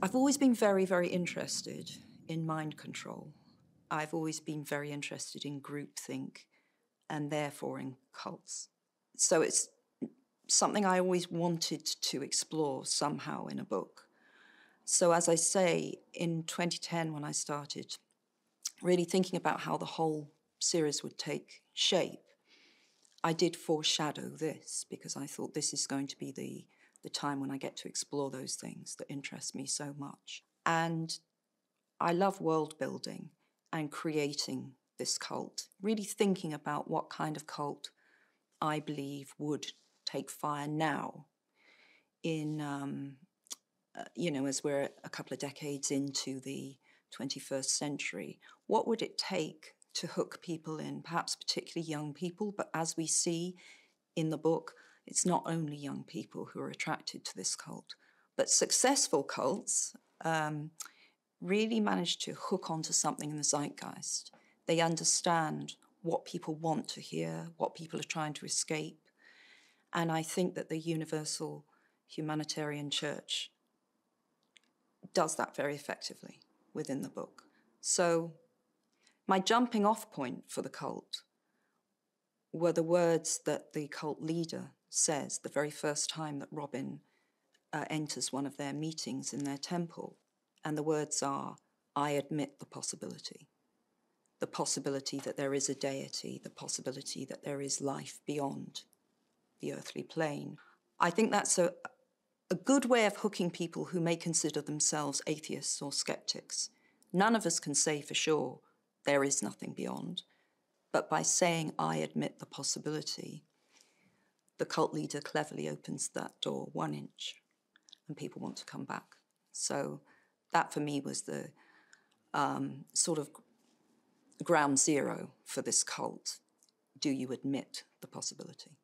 I've always been very, very interested in mind control. I've always been very interested in groupthink and therefore in cults. So it's something I always wanted to explore somehow in a book. So as I say, in 2010 when I started really thinking about how the whole series would take shape, I did foreshadow this because I thought this is going to be the time when I get to explore those things that interest me so much. And I love world building and creating this cult, really thinking about what kind of cult I believe would take fire now in, as we're a couple of decades into the 21st century. What would it take to hook people in, perhaps particularly young people, but as we see in the book, it's not only young people who are attracted to this cult, but successful cults really manage to hook onto something in the zeitgeist. They understand what people want to hear, what people are trying to escape. And I think that the Universal Humanitarian Church does that very effectively within the book. So my jumping off point for the cult were the words that the cult leader says the very first time that Robin enters one of their meetings in their temple. And the words are, "I admit the possibility that there is a deity, the possibility that there is life beyond the earthly plane." I think that's a good way of hooking people who may consider themselves atheists or skeptics. None of us can say for sure there is nothing beyond, but by saying, "I admit the possibility," the cult leader cleverly opens that door 1 inch and people want to come back. So that for me was the sort of ground zero for this cult. Do you admit the possibility?